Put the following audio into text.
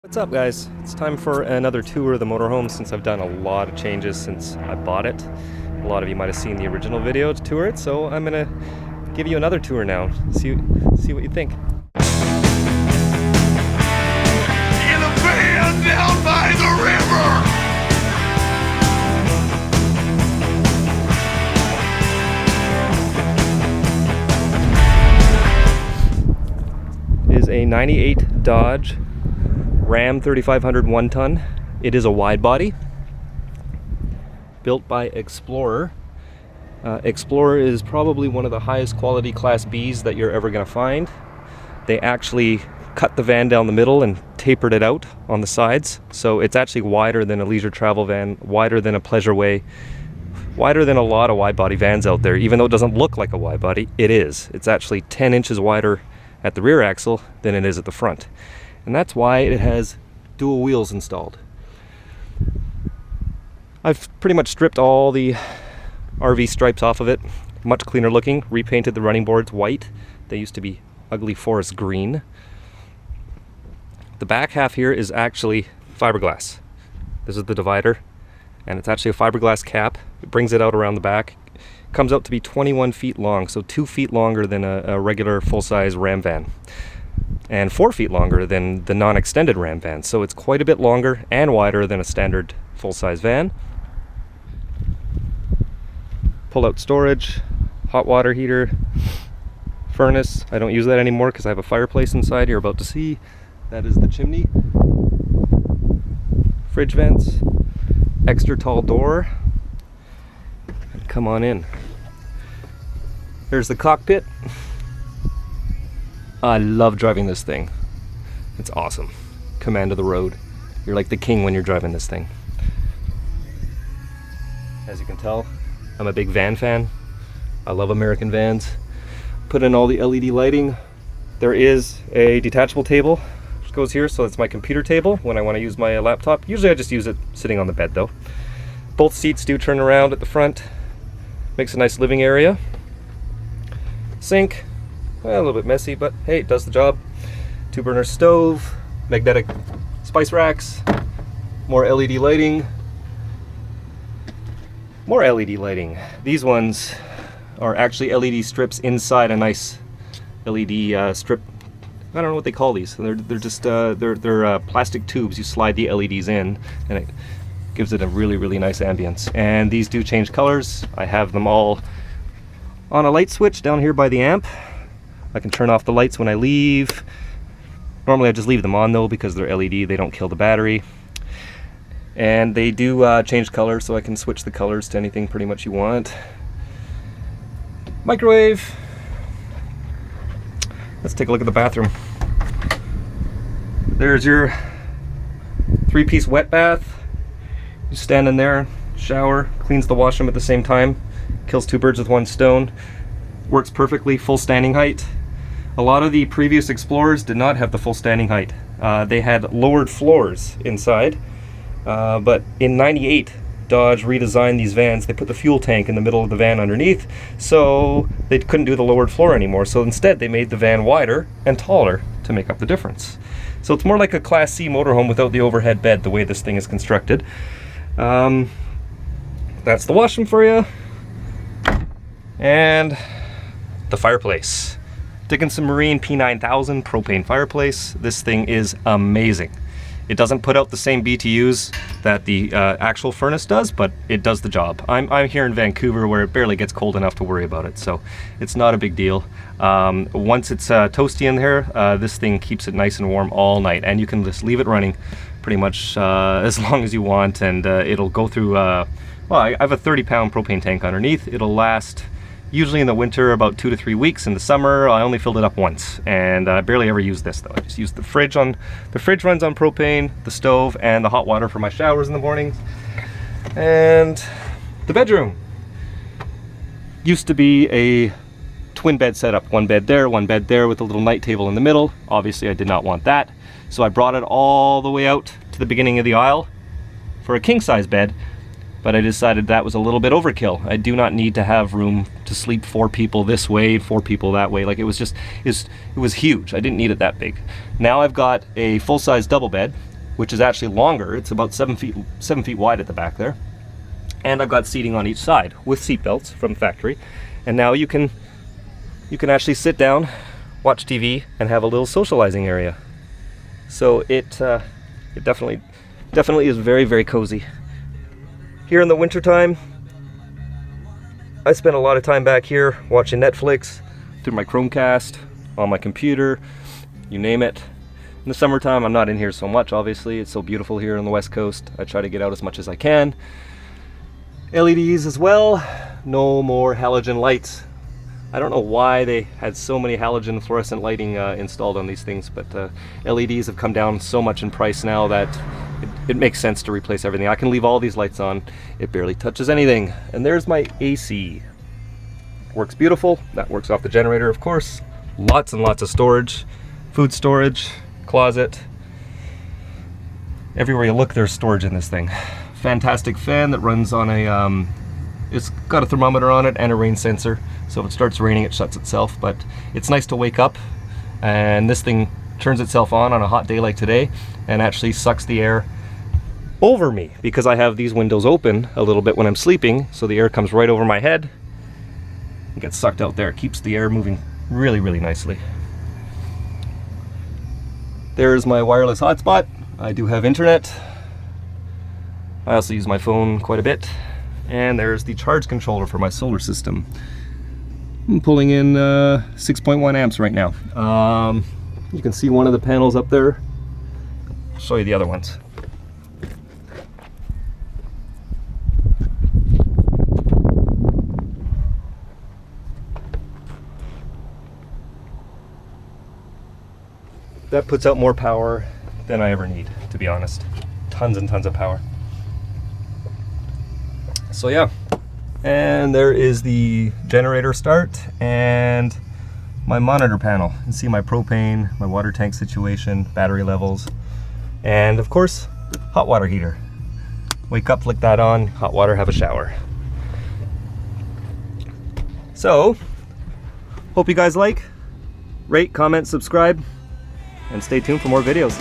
What's up, guys? It's time for another tour of the motorhome since I've done a lot of changes since I bought it. A lot of you might have seen the original video to tour it, so I'm gonna give you another tour now. See what you think. In a van down by the river. Is a 98 Dodge Ram 3500 1-ton. It is a wide body, built by Explorer. Explorer is probably one of the highest quality Class Bs that you're ever going to find. They actually cut the van down the middle and tapered it out on the sides, so it's actually wider than a leisure travel van, wider than a Pleasureway, wider than a lot of wide body vans out there. Even though it doesn't look like a wide body, it is. It's actually 10 inches wider at the rear axle than it is at the front. And that's why it has dual wheels installed. I've pretty much stripped all the RV stripes off of it. Much cleaner looking. Repainted the running boards white. They used to be ugly forest green. The back half here is actually fiberglass. This is the divider, and it's actually a fiberglass cap. It brings it out around the back. It comes out to be 21 feet long, so 2 feet longer than a regular full-size Ram van, and 4 feet longer than the non-extended Ram van. So it's quite a bit longer and wider than a standard full-size van. Pull-out storage, hot water heater, furnace. I don't use that anymore because I have a fireplace inside. You're about to see. That is the chimney. Fridge vents, extra tall door, and come on in. There's the cockpit. I love driving this thing. It's awesome. Command of the road. You're like the king when you're driving this thing. As you can tell, I'm a big van fan. I love American vans. Put in all the LED lighting. There is a detachable table which goes here, so it's my computer table when I want to use my laptop. Usually I just use it sitting on the bed though. Both seats do turn around at the front. Makes a nice living area. Sink. Well, a little bit messy, but hey, it does the job. 2-burner stove, magnetic spice racks, more LED lighting. More LED lighting. These ones are actually LED strips inside a nice LED strip. I don't know what they call these. They're just they're plastic tubes. You slide the LEDs in, and it gives it a really nice ambience. And these do change colors. I have them all on a light switch down here by the amp. I can turn off the lights when I leave. Normally I just leave them on though because they're LED, they don't kill the battery. And they do change colors, so I can switch the colors to anything pretty much you want. Microwave. Let's take a look at the bathroom. There's your 3-piece wet bath. You stand in there, shower, cleans the washroom at the same time. Kills 2 birds with 1 stone. Works perfectly, full standing height. A lot of the previous Explorers did not have the full standing height. They had lowered floors inside, but in '98, Dodge redesigned these vans. They put the fuel tank in the middle of the van underneath, so they couldn't do the lowered floor anymore. So instead, they made the van wider and taller to make up the difference. So it's more like a Class C motorhome without the overhead bed, the way this thing is constructed. That's the washroom for you. And the fireplace. Dickinson Marine P9000 propane fireplace. This thing is amazing. It doesn't put out the same BTUs that the actual furnace does, but it does the job. I'm here in Vancouver where it barely gets cold enough to worry about it, so it's not a big deal. Once it's toasty in there, this thing keeps it nice and warm all night, and you can just leave it running pretty much as long as you want, and it'll go through, well, I have a 30-pound propane tank underneath. It'll last usually in the winter about 2 to 3 weeks. In the summer I only filled it up once, and I barely ever use this though. I just use the fridge runs on propane, the stove, and the hot water for my showers in the mornings. And the bedroom used to be a twin bed setup, 1 bed there, 1 bed there with a little night table in the middle. Obviously I did not want that, so I brought it all the way out to the beginning of the aisle for a king size bed. But I decided that was a little bit overkill. I do not need to have room to sleep 4 people this way, 4 people that way. Like, it was huge. I didn't need it that big. Now I've got a full-size double bed which is actually longer. It's about 7 feet wide at the back there. And I've got seating on each side with seat belts from factory. And now you can actually sit down, watch TV, and have a little socializing area. So it definitely is very, very cozy. Here in the wintertime, I spend a lot of time back here watching Netflix through my Chromecast, on my computer, you name it. In the summertime, I'm not in here so much, obviously. It's so beautiful here on the West Coast. I try to get out as much as I can. LEDs as well. No more halogen lights. I don't know why they had so many halogen fluorescent lighting installed on these things, but LEDs have come down so much in price now that it makes sense to replace everything. I can leave all these lights on. It barely touches anything. And there's my AC. Works beautiful. That works off the generator, of course. Lots and lots of storage. Food storage, closet. Everywhere you look, there's storage in this thing. Fantastic fan that runs on a, it's got a thermometer on it and a rain sensor. So if it starts raining, it shuts itself. But it's nice to wake up and this thing turns itself on a hot day like today and actually sucks the air over me because I have these windows open a little bit when I'm sleeping, so the air comes right over my head and gets sucked out there. It keeps the air moving really, really nicely. There's my wireless hotspot. I do have internet. I also use my phone quite a bit. And there's the charge controller for my solar system. I'm pulling in 6.1 amps right now. You can see one of the panels up there. I'll show you the other ones. That puts out more power than I ever need, to be honest. Tons and tons of power. So yeah, and there is the generator start and my monitor panel. You can see my propane, my water tank situation, battery levels, and of course, hot water heater. Wake up, flick that on, hot water, have a shower. So, hope you guys like, rate, comment, subscribe, and stay tuned for more videos.